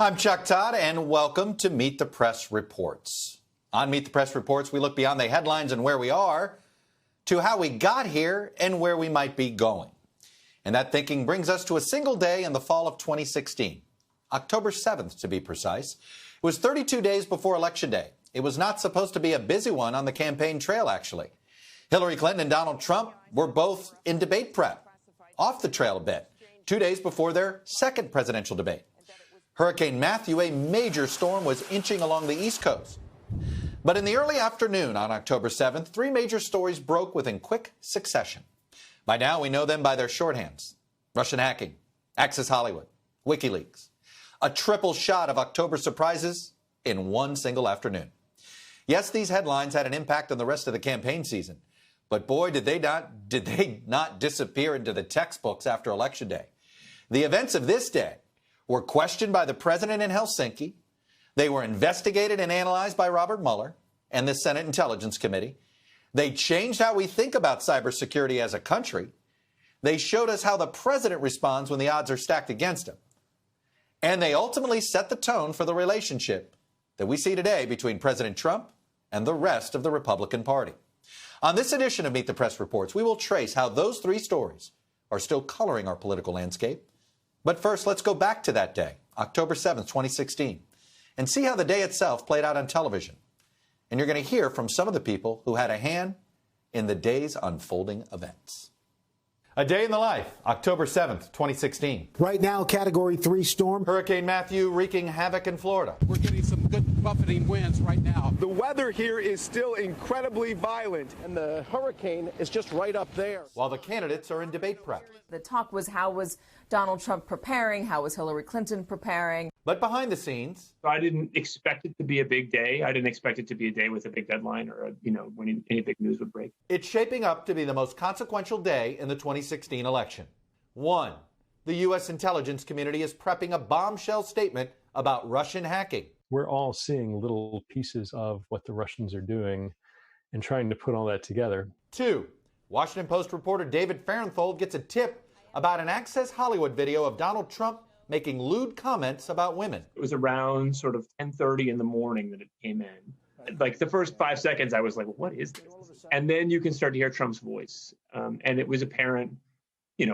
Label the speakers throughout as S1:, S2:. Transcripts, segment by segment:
S1: I'm Chuck Todd, and welcome to Meet the Press Reports. On Meet the Press Reports, we look beyond the headlines and where we are to how we got here and where we might be going. And that thinking brings us to a single day in the fall of 2016, October 7th to be precise. It was 32 days before Election Day. It was not supposed to be a busy one on the campaign trail, actually. Hillary Clinton and Donald Trump were both in debate prep, off the trail a bit, 2 days before their second presidential debate. Hurricane Matthew, a major storm, was inching along the East Coast. But in the early afternoon on October 7th, three major stories broke within quick succession. By now, we know them by their shorthands: Russian hacking, Access Hollywood, WikiLeaks. A triple shot of October surprises in one single afternoon. Yes, these headlines had an impact on the rest of the campaign season. But boy, did they not disappear into the textbooks after Election Day. The events of this day were questioned by the president in Helsinki. They were investigated and analyzed by Robert Mueller and the Senate Intelligence Committee. They changed how we think about cybersecurity as a country. They showed us how the president responds when the odds are stacked against him. And they ultimately set the tone for the relationship that we see today between President Trump and the rest of the Republican Party. On this edition of Meet the Press Reports, we will trace how those three stories are still coloring our political landscape. But first, let's go back to that day, October 7th, 2016, and see how the day itself played out on television. And you're going to hear from some of the people who had a hand in the day's unfolding events. A day in the life, October 7th, 2016.
S2: Right now, Category 3 storm.
S1: Hurricane Matthew wreaking havoc in Florida.
S3: We're getting some good buffeting winds right now.
S4: The weather here is still incredibly violent, and the hurricane is just right up there.
S1: While the candidates are in debate prep.
S5: The talk was, how was Donald Trump preparing? How was Hillary Clinton preparing?
S1: But behind the scenes,
S6: I didn't expect it to be a big day. I didn't expect it to be a day with a big deadline or, when any big news would break.
S1: It's shaping up to be the most consequential day in the 2016 election. One, the U.S. intelligence community is prepping a bombshell statement about Russian hacking.
S7: We're all seeing little pieces of what the Russians are doing and trying to put all that together.
S1: Two, Washington Post reporter David Farenthold gets a tip about an Access Hollywood video of Donald Trump making lewd comments about women.
S6: It was around sort of 10:30 in the morning that it came in. Like the first 5 seconds, I was like, what is this? And then you can start to hear Trump's voice. And it was apparent,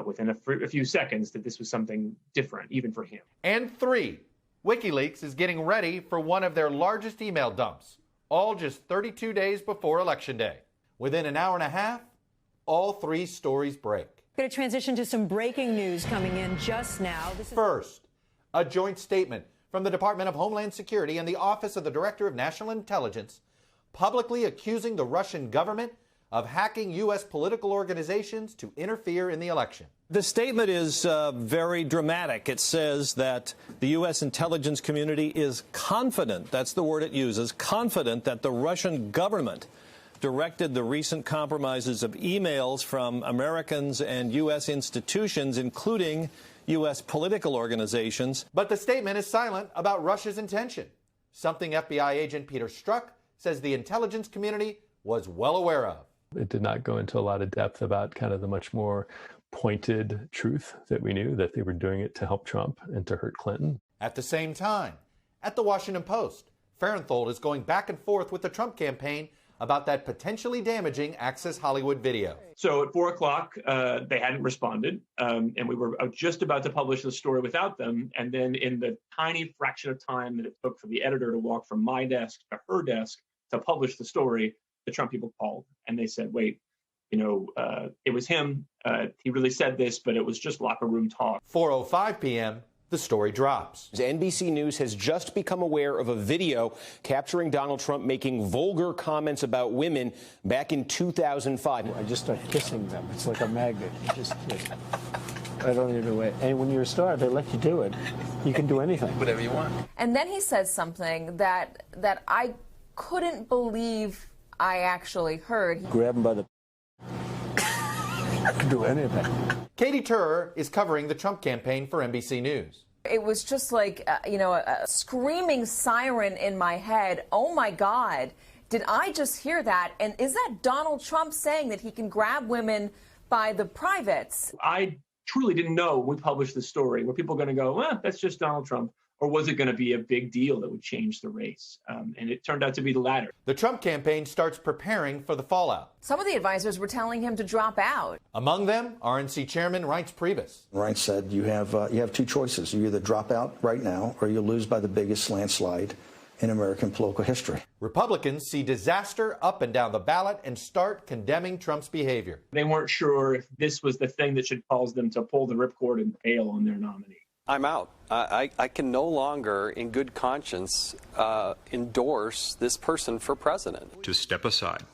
S6: within a few seconds that this was something different, even for him.
S1: And three, WikiLeaks is getting ready for one of their largest email dumps, all just 32 days before Election Day. Within an hour and a half, all three stories break.
S8: Going to transition to some breaking news coming in just now.
S1: First, a joint statement from the Department of Homeland Security and the Office of the Director of National Intelligence publicly accusing the Russian government of hacking U.S. political organizations to interfere in the election.
S9: The statement is very dramatic. It says that the U.S. intelligence community is confident, that's the word it uses, confident that the Russian government directed the recent compromises of emails from Americans and U.S. institutions, including U.S. political organizations.
S1: But the statement is silent about Russia's intention, something FBI agent Peter Strzok says the intelligence community was well aware of.
S7: It did not go into a lot of depth about kind of the much more pointed truth that we knew, that they were doing it to help Trump and to hurt Clinton.
S1: At the same time, at the Washington Post, Farenthold is going back and forth with the Trump campaign about that potentially damaging Access Hollywood video.
S6: So at 4 o'clock, they hadn't responded, and we were just about to publish the story without them. And then in the tiny fraction of time that it took for the editor to walk from my desk to her desk to publish the story, the Trump people called and they said, wait, it was him. He really said this, but it was just locker room talk.
S1: 4:05 p.m., the story drops.
S10: NBC News has just become aware of a video capturing Donald Trump making vulgar comments about women back in 2005.
S2: I just start kissing them. It's like a magnet. You just kiss. I don't even know it. And when you're a star, they let you do it. You can do anything.
S4: Whatever you want.
S5: And then he says something that I couldn't believe I actually heard.
S2: Grab him by the... I can do anything.
S1: Katie Turner is covering the Trump campaign for NBC News.
S5: It was just like, a screaming siren in my head. Oh, my God. Did I just hear that? And is that Donald Trump saying that he can grab women by the privates?
S6: I truly didn't know when we published the story were people going to go, well, that's just Donald Trump, or was it going to be a big deal that would change the race? And it turned out to be the latter.
S1: The Trump campaign starts preparing for the fallout.
S5: Some of the advisors were telling him to drop out.
S1: Among them, RNC Chairman Reince Priebus.
S11: Reince said you have two choices. You either drop out right now or you lose by the biggest landslide in American political history.
S1: Republicans see disaster up and down the ballot and start condemning Trump's behavior.
S6: They weren't sure if this was the thing that should cause them to pull the ripcord and bail on their nominee.
S12: I'm out. I can no longer, in good conscience, endorse this person for president.
S13: To step aside,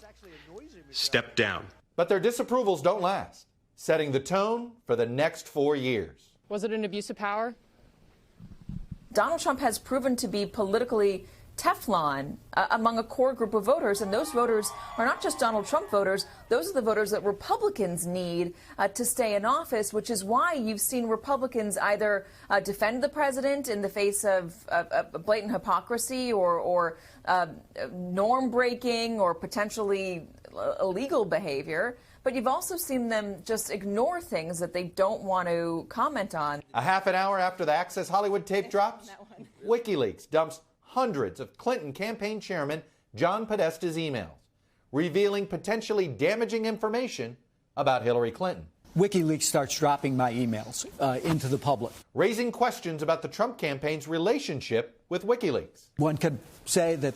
S13: step down.
S1: But their disapprovals don't last, setting the tone for the next 4 years.
S14: Was it an abuse of power?
S5: Donald Trump has proven to be politically Teflon among a core group of voters, and those voters are not just Donald Trump voters. Those are the voters that Republicans need to stay in office, which is why you've seen Republicans either defend the president in the face of blatant hypocrisy or norm breaking or potentially illegal behavior. But you've also seen them just ignore things that they don't want to comment on.
S1: A half an hour after the Access Hollywood tape drops, WikiLeaks dumps hundreds of Clinton campaign chairman John Podesta's emails, revealing potentially damaging information about Hillary Clinton.
S15: WikiLeaks starts dropping my emails into the public,
S1: raising questions about the Trump campaign's relationship with WikiLeaks.
S15: One could say that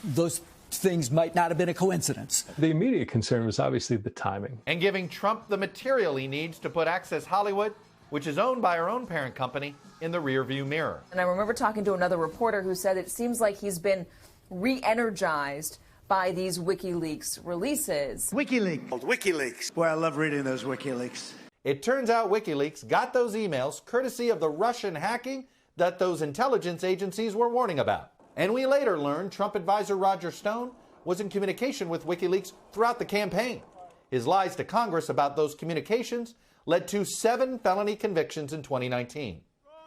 S15: those things might not have been a coincidence.
S7: The immediate concern was obviously the timing.
S1: And giving Trump the material he needs to put Access Hollywood, which is owned by our own parent company, in the rearview mirror.
S5: And I remember talking to another reporter who said it seems like he's been re-energized by these WikiLeaks releases.
S16: WikiLeaks. Boy, I love reading those WikiLeaks.
S1: It turns out WikiLeaks got those emails courtesy of the Russian hacking that those intelligence agencies were warning about. And we later learned Trump advisor Roger Stone was in communication with WikiLeaks throughout the campaign. His lies to Congress about those communications led to 7 felony convictions in 2019.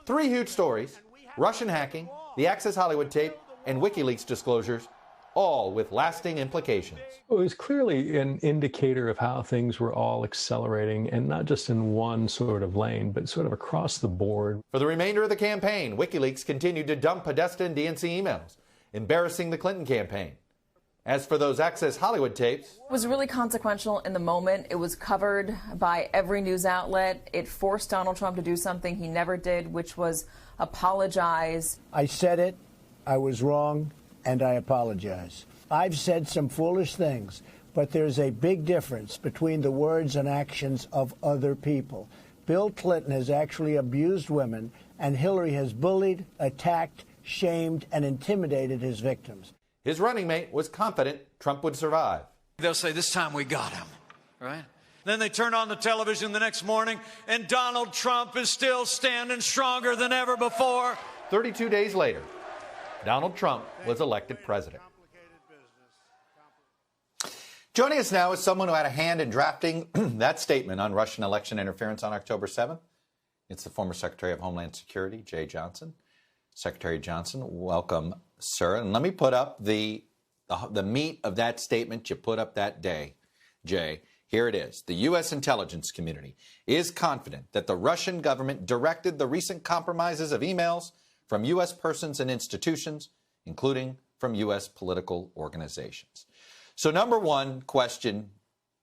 S1: 3 huge stories, Russian hacking, the Access Hollywood tape, and WikiLeaks disclosures, all with lasting implications.
S7: It was clearly an indicator of how things were all accelerating, and not just in one sort of lane, but sort of across the board.
S1: For the remainder of the campaign, WikiLeaks continued to dump Podesta and DNC emails, embarrassing the Clinton campaign. As for those Access Hollywood tapes,
S5: it was really consequential in the moment. It was covered by every news outlet. It forced Donald Trump to do something he never did, which was apologize.
S2: I said it, I was wrong, and I apologize. I've said some foolish things, but there's a big difference between the words and actions of other people. Bill Clinton has actually abused women, and Hillary has bullied, attacked, shamed, and intimidated his victims.
S1: His running mate was confident Trump would survive.
S17: They'll say, this time we got him, right? Then they turn on the television the next morning, and Donald Trump is still standing stronger than ever before.
S1: 32 days later, Donald Trump was elected president. Joining us now is someone who had a hand in drafting that statement on Russian election interference on October 7th. It's the former Secretary of Homeland Security, Jay Johnson. Secretary Johnson, welcome, sir. And let me put up the meat of that statement you put up that day, Jay. Here it is. The U.S. intelligence community is confident that the Russian government directed the recent compromises of emails from U.S. persons and institutions, including from U.S. political organizations. So number one question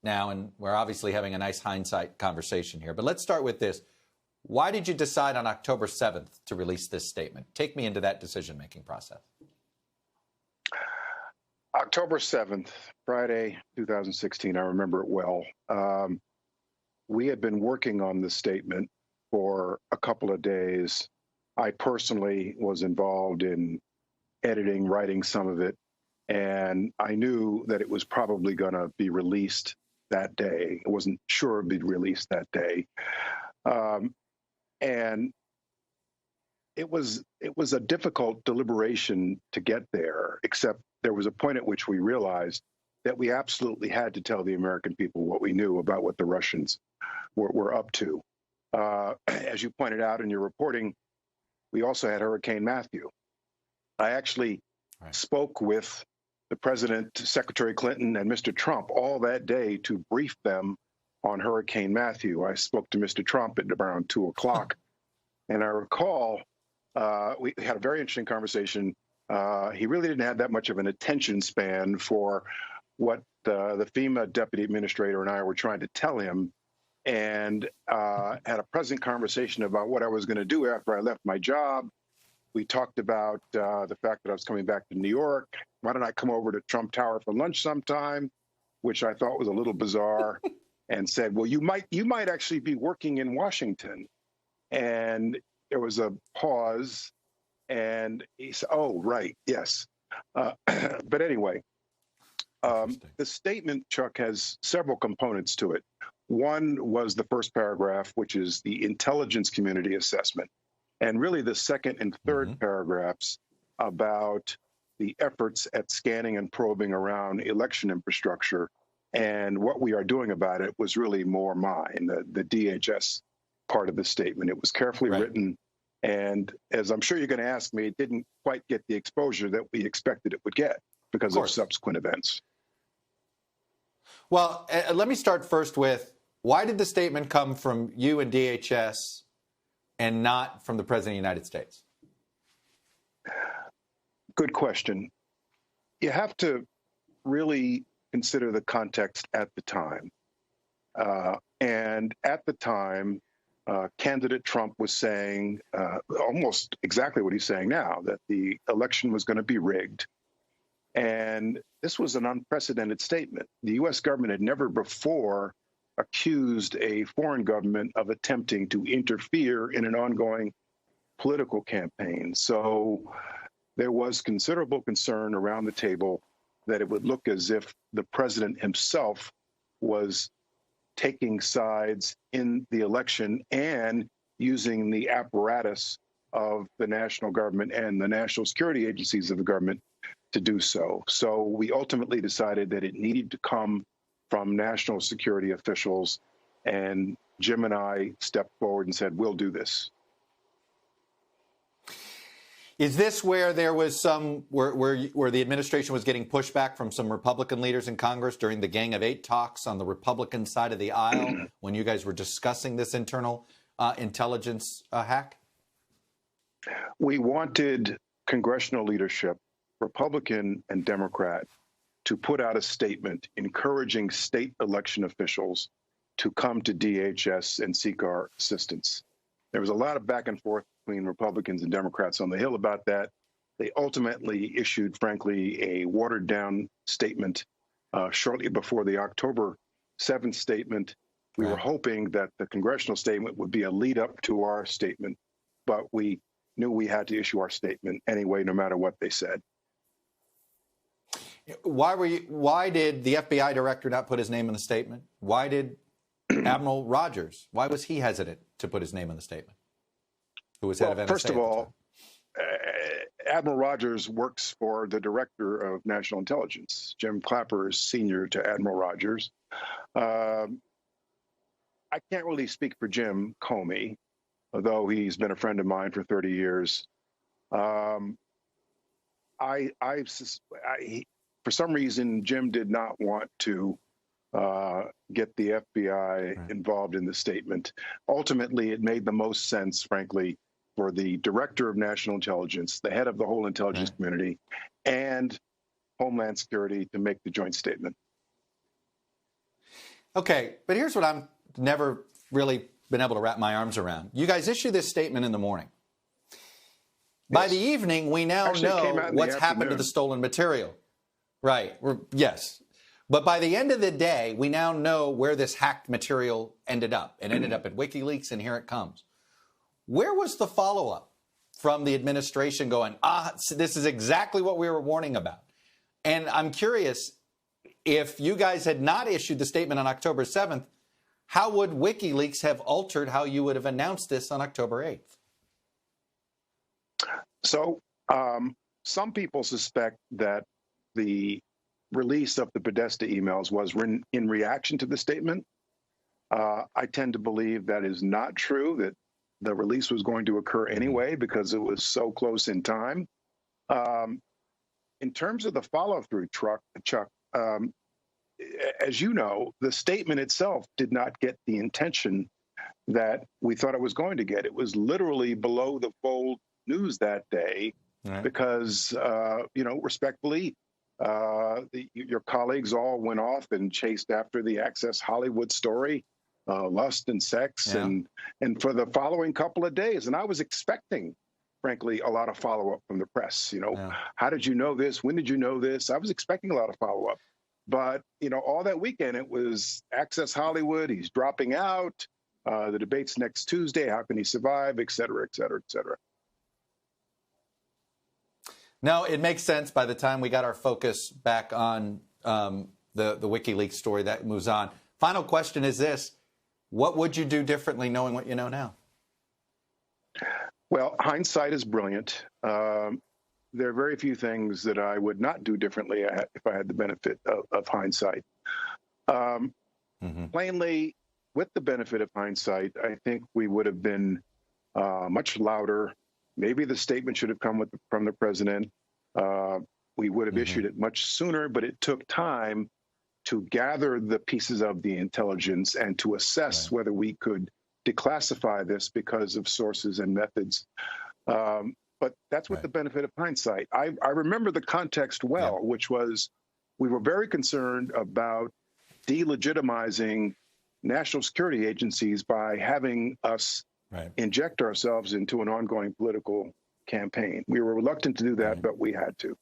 S1: now, and we're obviously having a nice hindsight conversation here, but let's start with this. Why did you decide on October 7th to release this statement? Take me into that decision-making process.
S18: October 7th, Friday, 2016, I remember it well. We had been working on this statement for a couple of days. I personally was involved in editing, writing some of it, and I knew that it was probably going to be released that day. I wasn't sure it would be released that day. And it was a difficult deliberation to get there, except there was a point at which we realized that we absolutely had to tell the American people what we knew about what the Russians were up to. As you pointed out in your reporting, we also had Hurricane Matthew. I actually spoke with the president, Secretary Clinton, and Mr. Trump all that day to brief them on Hurricane Matthew. I spoke to Mr. Trump at around 2 o'clock. And I recall we had a very interesting conversation. He really didn't have that much of an attention span for what the FEMA deputy administrator and I were trying to tell him, and had a pleasant conversation about what I was going to do after I left my job. We talked about the fact that I was coming back to New York. Why don't I come over to Trump Tower for lunch sometime, which I thought was a little bizarre, and said, well, you might actually be working in Washington. And there was a pause, and he said, oh, right, yes. But anyway, the statement, Chuck, has several components to it. One was the first paragraph, which is the intelligence community assessment. And really the second and third paragraphs about the efforts at scanning and probing around election infrastructure and what we are doing about it was really more mine, the DHS part of the statement. It was carefully written. And as I'm sure you're going to ask me, it didn't quite get the exposure that we expected it would get because of subsequent events.
S1: Well, let me start first with, why did the statement come from you and DHS and not from the President of the United States?
S18: Good question. You have to really consider the context at the time. And at the time, candidate Trump was saying almost exactly what he's saying now, that the election was going to be rigged. And this was an unprecedented statement. The U.S. government had never before accused a foreign government of attempting to interfere in an ongoing political campaign. So there was considerable concern around the table that it would look as if the president himself was taking sides in the election and using the apparatus of the national government and the national security agencies of the government to do so. So we ultimately decided that it needed to come from national security officials, and Jim and I stepped forward and said, we'll do this.
S1: Is this where there was where the administration was getting pushback from some Republican leaders in Congress during the Gang of Eight talks on the Republican side of the aisle when you guys were discussing this internal intelligence hack?
S18: We wanted congressional leadership, Republican and Democrat, to put out a statement encouraging state election officials to come to DHS and seek our assistance. There was a lot of back and forth between Republicans and Democrats on the Hill about that. They ultimately issued, frankly, a watered-down statement shortly before the October 7th statement. We were hoping that the congressional statement would be a lead-up to our statement, but we knew we had to issue our statement anyway, no matter what they said.
S1: Why did the FBI director not put his name in the statement? Why did Admiral Rogers, why was he hesitant to put his name in the statement? Who was head of NSA?
S18: First of all, Admiral Rogers works for the director of national intelligence. Jim Clapper is senior to Admiral Rogers. I can't really speak for Jim Comey, although he's been a friend of mine for 30 years. For some reason, Jim did not want to get the FBI involved in the statement. Ultimately, it made the most sense, frankly, for the director of national intelligence, the head of the whole intelligence community, and Homeland Security to make the joint statement.
S1: Okay, but here's what I'm never really been able to wrap my arms around. You guys issue this statement in the morning. By the evening, we now know what's happened to the stolen material. Right. Yes. But by the end of the day, we now know where this hacked material ended up. It ended up at WikiLeaks, and here it comes. Where was the follow-up from the administration going, this is exactly what we were warning about? And I'm curious, if you guys had not issued the statement on October 7th, how would WikiLeaks have altered how you would have announced this on October 8th?
S18: So some people suspect that the release of the Podesta emails was in reaction to the statement. I tend to believe that is not true, that the release was going to occur anyway because it was so close in time. In terms of the follow-through, Chuck, as you know, the statement itself did not get the attention that we thought it was going to get. It was literally below the fold news that day because, respectfully, your colleagues all went off and chased after the Access Hollywood story, lust and sex, and for the following couple of days. And I was expecting, frankly, a lot of follow-up from the press. How did you know this? When did you know this? I was expecting a lot of follow-up. But, all that weekend, it was Access Hollywood. He's dropping out. The debate's next Tuesday. How can he survive? Et cetera, et cetera, et cetera.
S1: No, it makes sense by the time we got our focus back on the WikiLeaks story. That moves on. Final question is this. What would you do differently knowing what you know now?
S18: Well, hindsight is brilliant. There are very few things that I would not do differently if I had the benefit of hindsight. Plainly, with the benefit of hindsight, I think we would have been much louder. Maybe the statement should have come from the president. We would have issued it much sooner, but it took time to gather the pieces of the intelligence and to assess whether we could declassify this because of sources and methods. But that's with the benefit of hindsight. I remember the context well, which was we were very concerned about delegitimizing national security agencies by having us inject ourselves into an ongoing political campaign. We were reluctant to do that, but we had to.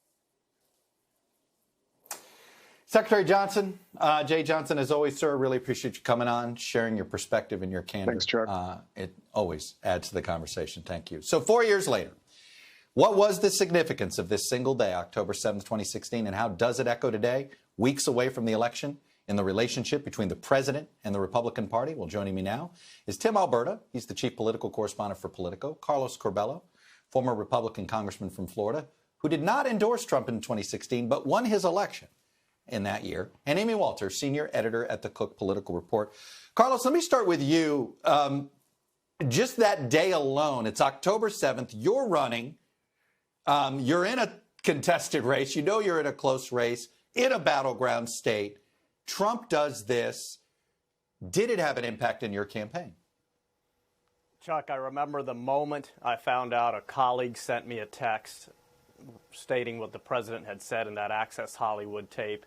S1: Secretary Johnson, Jay Johnson, as always, sir, really appreciate you coming on, sharing your perspective and your candor.
S18: Thanks, Chuck.
S1: It always adds to the conversation. Thank you. So 4 years later, what was the significance of this single day, October 7th, 2016, and how does it echo today, weeks away from the election, in the relationship between the president and the Republican Party? Well, joining me now is Tim Alberta. He's the chief political correspondent for Politico. Carlos Corbello, former Republican congressman from Florida, who did not endorse Trump in 2016, but won his election in that year. And Amy Walters, senior editor at the Cook Political Report. Carlos, let me start with you. Just that day alone, it's October 7th. You're running. You're in a contested race. You know you're in a close race in a battleground state. Trump does this. Did it have an impact in your campaign?
S14: Chuck, I remember the moment I found out. A colleague sent me a text stating what the president had said in that Access Hollywood tape.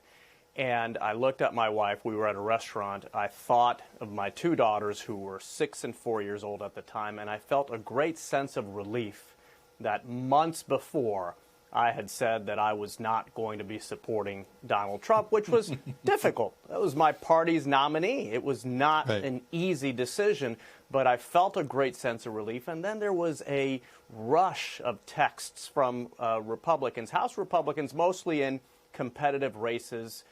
S14: And I looked at my wife. We were at a restaurant. I thought of my two daughters who were 6 and 4 years old at the time. And I felt a great sense of relief that months before I had said that I was not going to be supporting Donald Trump, which was difficult. That was my party's nominee. It was not an easy decision, but I felt a great sense of relief. And then there was a rush of texts from Republicans, House Republicans, mostly in competitive races,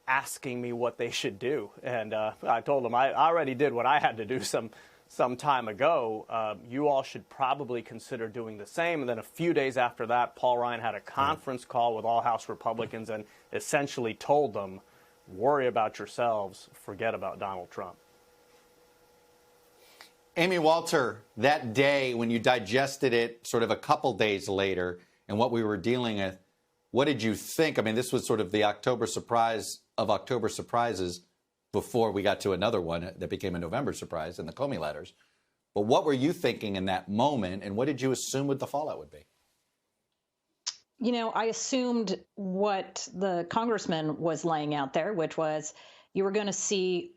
S14: asking me what they should do. And I told them I already did what I had to do some time ago. You all should probably consider doing the same. And then a few days after that, Paul Ryan had a conference call with all House Republicans and essentially told them, worry about yourselves, forget about Donald Trump.
S1: Amy Walter, that day when you digested it sort of a couple days later and what we were dealing with, what did you think? I mean, this was sort of the October surprise of October surprises before we got to another one that became a November surprise in the Comey letters. But what were you thinking in that moment, and what did you assume what the fallout would be?
S19: You know, I assumed what the congressman was laying out there, which was you were going to see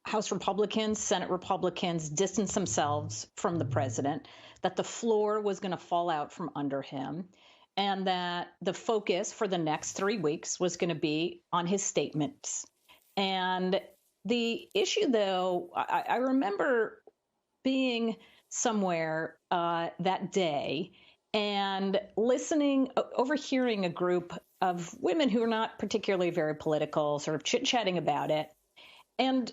S19: House Republicans, Senate Republicans distance themselves from the president, that the floor was going to fall out from under him, and that the focus for the next 3 weeks was going to be on his statements. And the issue, though, I remember being somewhere that day and overhearing a group of women who are not particularly very political, sort of chit-chatting about it. And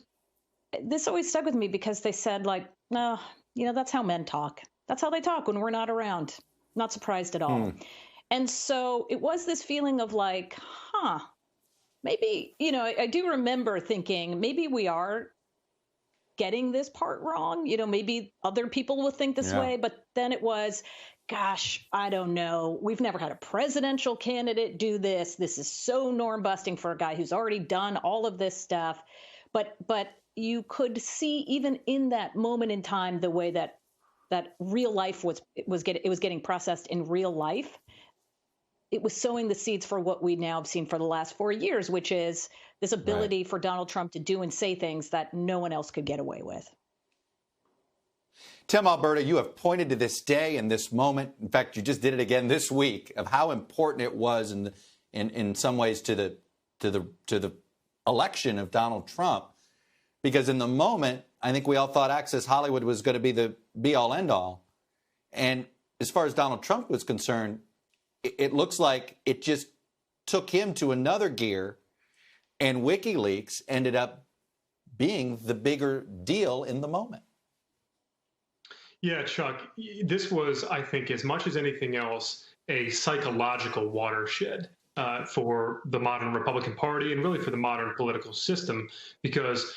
S19: this always stuck with me because they said, like, no, that's how men talk. That's how they talk when we're not around. Not surprised at all. And so it was this feeling of like, maybe, I do remember thinking maybe we are getting this part wrong. Maybe other people will think this way. But then it was, gosh, I don't know. We've never had a presidential candidate do this. This is so norm busting for a guy who's already done all of this stuff. But you could see even in that moment in time the way that that real life was getting processed in real life, it was sowing the seeds for what we now have seen for the last 4 years, which is this ability for Donald Trump to do and say things that no one else could get away with.
S1: Tim, Alberta, you have pointed to this day and this moment. In fact, you just did it again this week, of how important it was in some ways to the election of Donald Trump. Because in the moment, I think we all thought Access Hollywood was going to be the be-all, end-all. And as far as Donald Trump was concerned, it looks like it just took him to another gear, and WikiLeaks ended up being the bigger deal in the moment.
S20: Yeah, Chuck, this was, I think, as much as anything else, a psychological watershed for the modern Republican Party and really for the modern political system, because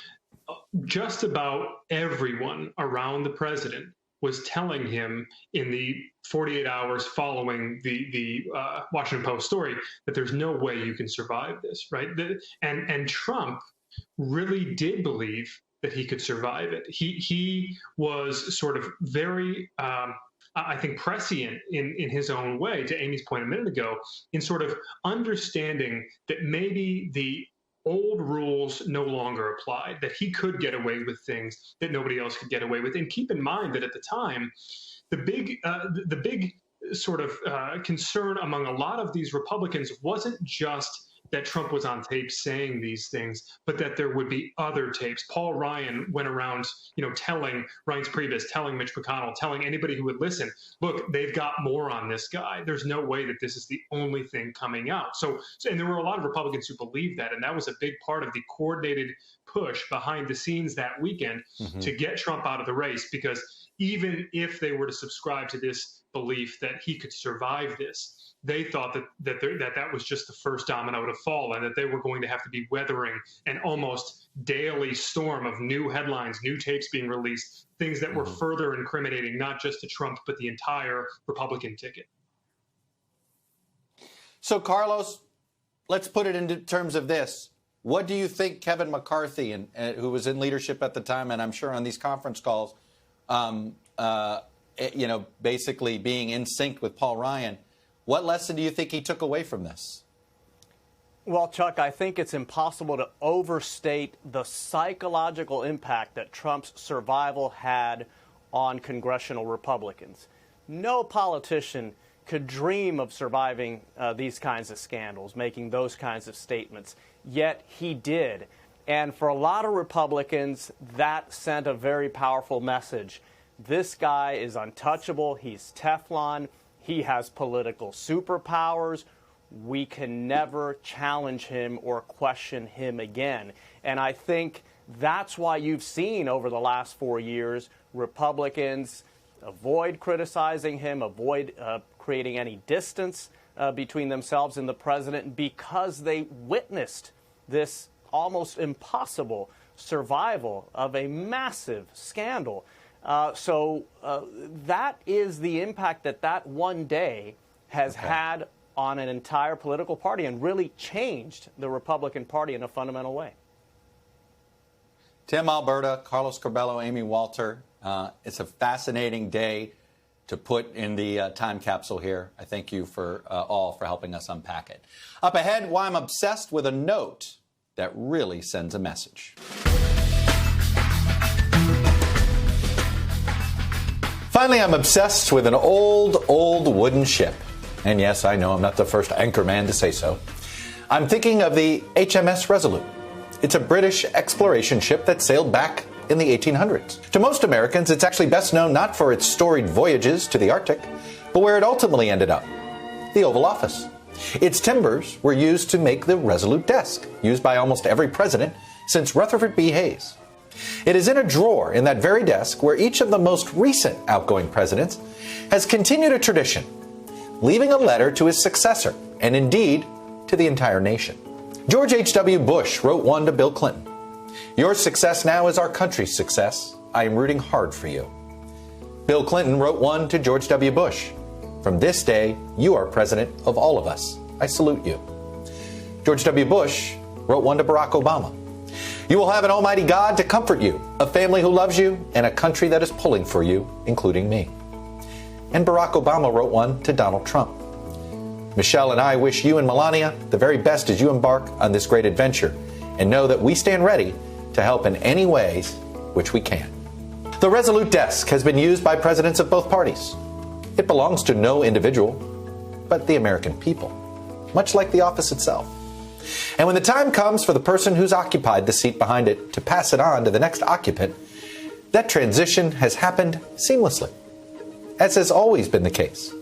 S20: just about everyone around the president was telling him in the 48 hours following the Washington Post story that there's no way you can survive this, right? And Trump really did believe that he could survive it. He was sort of very, I think, prescient in his own way, to Amy's point a minute ago, in sort of understanding that maybe the old rules no longer applied, that he could get away with things that nobody else could get away with. And keep in mind that at the time, the big sort of concern among a lot of these Republicans wasn't just that Trump was on tape saying these things, but that there would be other tapes. Paul Ryan went around, telling Reince Priebus, telling Mitch McConnell, telling anybody who would listen, look, they've got more on this guy. There's no way that this is the only thing coming out. And there were a lot of Republicans who believed that, and that was a big part of the coordinated push behind the scenes that weekend to get Trump out of the race, because even if they were to subscribe to this belief that he could survive this, they thought that was just the first domino to fall, and that they were going to have to be weathering an almost daily storm of new headlines, new tapes being released, things that were further incriminating, not just to Trump, but the entire Republican ticket.
S1: So, Carlos, let's put it into terms of this. What do you think Kevin McCarthy, who was in leadership at the time, and I'm sure on these conference calls, basically being in sync with Paul Ryan, what lesson do you think he took away from this?
S14: Well, Chuck, I think it's impossible to overstate the psychological impact that Trump's survival had on congressional Republicans. No politician could dream of surviving these kinds of scandals, making those kinds of statements, yet he did. And for a lot of Republicans, that sent a very powerful message. This guy is untouchable. He's Teflon. He has political superpowers. We can never challenge him or question him again. And I think that's why you've seen over the last 4 years Republicans avoid criticizing him, avoid creating any distance between themselves and the president, because they witnessed this almost impossible survival of a massive scandal. So that is the impact that one day has had on an entire political party, and really changed the Republican Party in a fundamental way.
S1: Tim Alberta, Carlos Corbello, Amy Walter. It's a fascinating day to put in the time capsule here. I thank you for all for helping us unpack it. Up ahead, why I'm obsessed with a note that really sends a message. Finally, I'm obsessed with an old wooden ship. And yes, I know I'm not the first anchor man to say so. I'm thinking of the HMS Resolute. It's a British exploration ship that sailed back in the 1800s. To most Americans, it's actually best known not for its storied voyages to the Arctic, but where it ultimately ended up, the Oval Office. Its timbers were used to make the Resolute desk, used by almost every president since Rutherford B. Hayes. It is in a drawer in that very desk where each of the most recent outgoing presidents has continued a tradition, leaving a letter to his successor, and indeed to the entire nation. George H.W. Bush wrote one to Bill Clinton. Your success now is our country's success. I am rooting hard for you. Bill Clinton wrote one to George W. Bush. From this day, you are president of all of us. I salute you. George W. Bush wrote one to Barack Obama. You will have an almighty God to comfort you, a family who loves you, and a country that is pulling for you, including me. And Barack Obama wrote one to Donald Trump. Michelle and I wish you and Melania the very best as you embark on this great adventure, and know that we stand ready to help in any ways which we can. The Resolute desk has been used by presidents of both parties. It belongs to no individual, but the American people, much like the office itself. And when the time comes for the person who's occupied the seat behind it to pass it on to the next occupant, that transition has happened seamlessly, as has always been the case,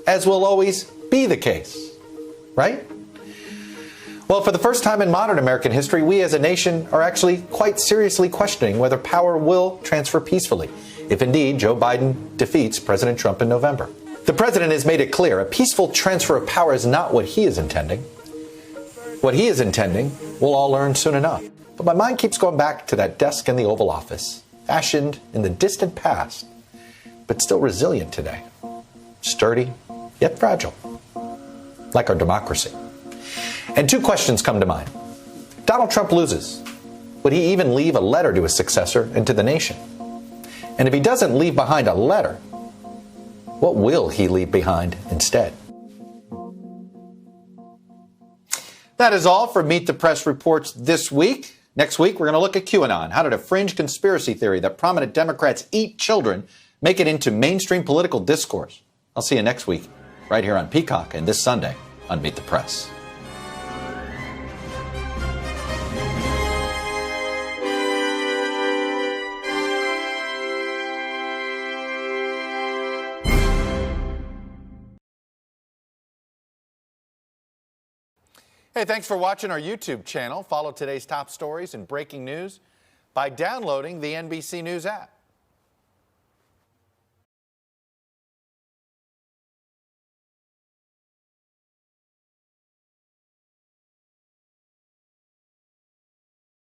S1: as will always be the case, right? Well, for the first time in modern American history, we as a nation are actually quite seriously questioning whether power will transfer peacefully, if indeed Joe Biden defeats President Trump in November. The president has made it clear a peaceful transfer of power is not what he is intending. What he is intending, we'll all learn soon enough. But my mind keeps going back to that desk in the Oval Office, fashioned in the distant past, but still resilient today. Sturdy, yet fragile, like our democracy. And two questions come to mind. Donald Trump loses. Would he even leave a letter to his successor and to the nation? And if he doesn't leave behind a letter, what will he leave behind instead? That is all for Meet the Press Reports this week. Next week, we're going to look at QAnon. How did a fringe conspiracy theory that prominent Democrats eat children make it into mainstream political discourse? I'll see you next week, right here on Peacock, and this Sunday on Meet the Press. Hey, thanks for watching our YouTube channel. Follow today's top stories and breaking news by downloading the NBC News app.